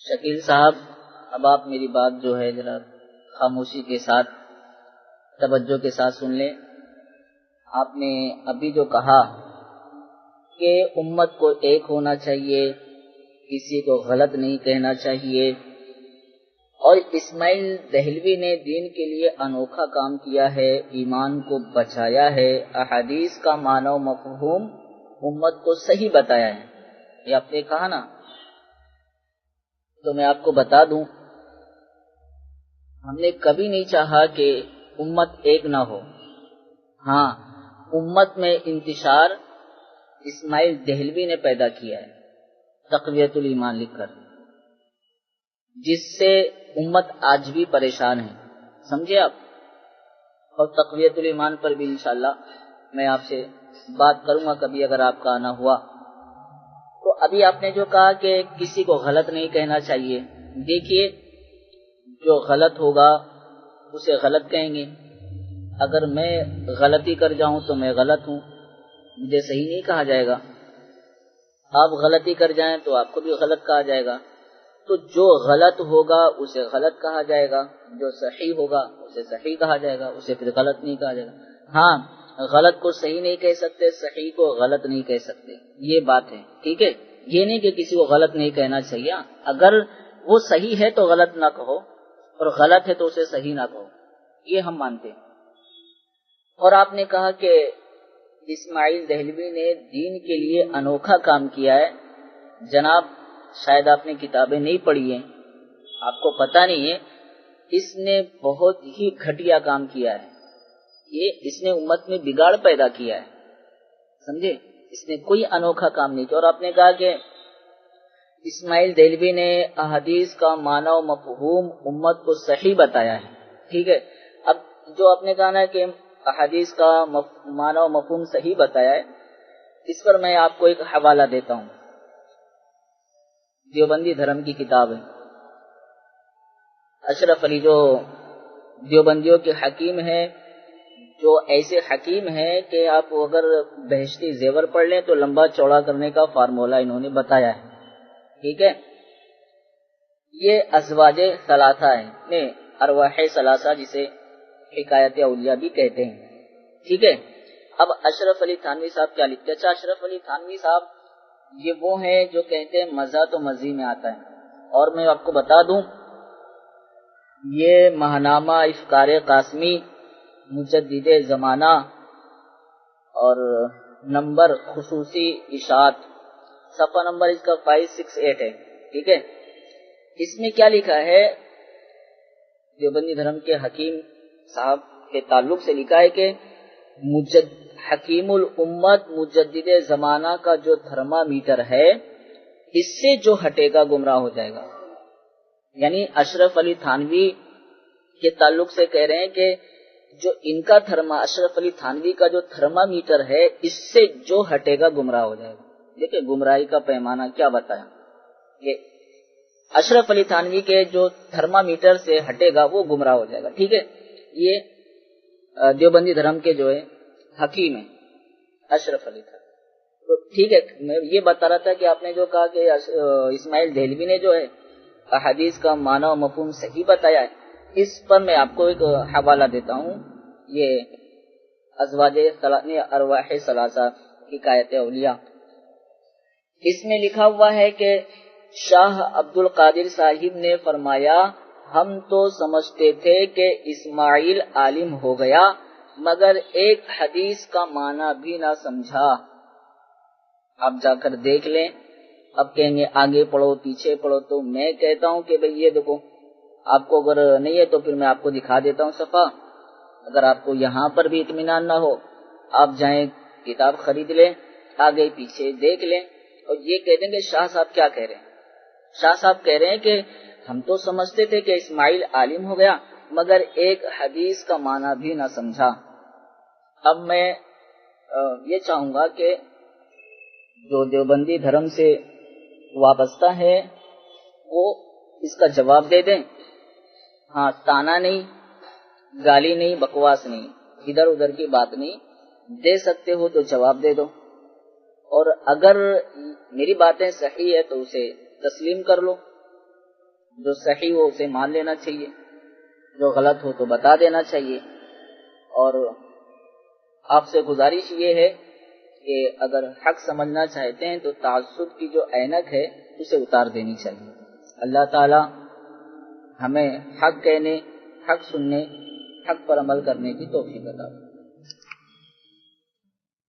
شکیل صاحب، اب آپ میری بات جو ہے ذرا خاموشی کے ساتھ توجہ کے ساتھ سن لیں۔ آپ نے ابھی جو کہا کہ امت کو ایک ہونا چاہیے، کسی کو غلط نہیں کہنا چاہیے، اور اسماعیل دہلوی نے دین کے لیے انوکھا کام کیا ہے، ایمان کو بچایا ہے، احادیث کا معنی و مفہوم امت کو صحیح بتایا ہے، یہ آپ نے کہا نا۔ تو میں آپ کو بتا دوں، ہم نے کبھی نہیں چاہا کہ امت ایک نہ ہو۔ ہاں، امت میں انتشار اسماعیل دہلوی نے پیدا کیا ہے، تقویت الایمان لکھ کر، جس سے امت آج بھی پریشان ہے، سمجھے آپ۔ اور تقویت الایمان پر بھی انشاءاللہ میں آپ سے بات کروں گا کبھی اگر آپ کا آنا ہوا۔ تو ابھی آپ نے جو کہا کہ کسی کو غلط نہیں کہنا چاہیے، دیکھیے جو غلط ہوگا اسے غلط کہیں گے۔ اگر میں غلطی کر جاؤں تو میں غلط ہوں، مجھے صحیح نہیں کہا جائے گا۔ آپ غلطی کر جائیں تو آپ کو بھی غلط کہا جائے گا۔ تو جو غلط ہوگا اسے غلط کہا جائے گا، جو صحیح ہوگا اسے صحیح کہا جائے گا، اسے پھر غلط نہیں کہا جائے گا۔ ہاں، غلط کو صحیح نہیں کہہ سکتے، صحیح کو غلط نہیں کہہ سکتے، یہ بات ہے، ٹھیک ہے۔ یہ نہیں کہ کسی کو غلط نہیں کہنا چاہیے، اگر وہ صحیح ہے تو غلط نہ کہو، اور غلط ہے تو اسے صحیح نہ کہو، یہ ہم مانتے ہیں۔ اور آپ نے کہا کہ اسماعیل دہلوی نے دین کے لیے انوکھا کام کیا ہے۔ جناب، شاید آپ نے کتابیں نہیں پڑھی ہیں، آپ کو پتہ نہیں ہے، اس نے بہت ہی گھٹیا کام کیا ہے، اس نے امت میں بگاڑ پیدا کیا ہے، سمجھے۔ اس نے کوئی انوکھا کام نہیں کیا۔ اور آپ نے کہا کہ اسماعیل دہلوی نے احادیث کا معنی و مفہوم امت کو صحیح بتایا ہے، ٹھیک ہے۔ اب جو آپ نے کہا نا کہ احادیث کا معنی و مفہوم صحیح بتایا ہے، اس پر میں آپ کو ایک حوالہ دیتا ہوں، دیوبندی دھرم کی کتاب ہے۔ اشرف علی جو دیوبندیوں کے حکیم ہیں، جو ایسے حکیم ہیں کہ آپ اگر بہشتی زیور پڑھ لیں تو لمبا چوڑا کرنے کا فارمولہ انہوں نے بتایا ہے، ٹھیک ہے۔ یہ ازواج ثلاثہ ہے، ارواح ثلاثہ، جسے حکایت اولیاء بھی کہتے ہیں، ٹھیک ہے۔ اب اشرف علی تھانوی صاحب کیا لکھتے ہیں؟ اچھا، اشرف علی تھانوی صاحب یہ وہ ہیں جو کہتے ہیں مزہ تو مزی میں آتا ہے۔ اور میں آپ کو بتا دوں، یہ ماہنامہ افکار قاسمی، مجدد زمانہ اور نمبر خصوصی اشاعت، صفحہ نمبر اس کا 568 ہے، ٹھیک ہے۔ اس میں کیا لکھا ہے؟ دیوبندی دھرم کے حکیم صاحب کے تعلق سے لکھا ہے کہ حکیم الامت مجدد زمانہ کا جو تھرمامیٹر ہے، اس سے جو ہٹے گا گمراہ ہو جائے گا۔ یعنی اشرف علی تھانوی کے تعلق سے کہہ رہے ہیں کہ جو ان کا اشرف علی تھانوی کا جو تھرمامیٹر ہے، اس سے جو ہٹے گا گمراہ ہو جائے گا۔ دیکھیں گمراہی کا پیمانہ کیا بتایا، یہ اشرف علی تھانوی کے جو تھرمامیٹر سے ہٹے گا وہ گمراہ ہو جائے گا، ٹھیک ہے۔ یہ دیوبندی دھرم کے جو ہے حکیم ہیں اشرف علی تھانوی، تو ٹھیک ہے۔ میں یہ بتا رہا تھا کہ آپ نے جو کہا کہ اسماعیل دہلوی نے جو ہے احادیث کا معنی و مفہوم صحیح بتایا ہے، اس پر میں آپ کو ایک حوالہ دیتا ہوں، یہ ازواج ارواح ثلاثہ حکایت اولیاء، اس میں لکھا ہوا ہے کہ شاہ عبد القادر صاحب نے فرمایا، ہم تو سمجھتے تھے کہ اسماعیل عالم ہو گیا مگر ایک حدیث کا معنی بھی نہ سمجھا۔ آپ جا کر دیکھ لیں، اب کہیں گے آگے پڑھو پیچھے پڑھو، تو میں کہتا ہوں کہ بھئی یہ دیکھو، آپ کو اگر نہیں ہے تو پھر میں آپ کو دکھا دیتا ہوں صفحہ، اگر آپ کو یہاں پر بھی اطمینان نہ ہو، آپ جائیں کتاب خرید لیں، آگے پیچھے دیکھ لیں، اور یہ کہہ دیں گے شاہ صاحب کیا کہہ رہے ہیں۔ شاہ صاحب کہہ رہے ہیں کہ ہم تو سمجھتے تھے کہ اسماعیل عالم ہو گیا مگر ایک حدیث کا معنی بھی نہ سمجھا۔ اب میں یہ چاہوں گا کہ جو دیوبندی دھرم سے وابستہ ہے وہ اس کا جواب دے دیں، ہاں، تانا نہیں، گالی نہیں، بکواس نہیں، ادھر ادھر کی بات نہیں، دے سکتے ہو تو جواب دے دو، اور اگر میری باتیں صحیح ہے تو اسے تسلیم کر لو، جو صحیح ہو اسے مان لینا چاہیے، جو غلط ہو تو بتا دینا چاہیے، اور آپ سے گزارش یہ ہے کہ اگر حق سمجھنا چاہتے ہیں تو تعصب کی جو اینک ہے اسے اتار دینی چاہیے۔ اللہ تعالی ہمیں حق کہنے، حق سننے، حق پر عمل کرنے کی توفیق عطا فرمائے۔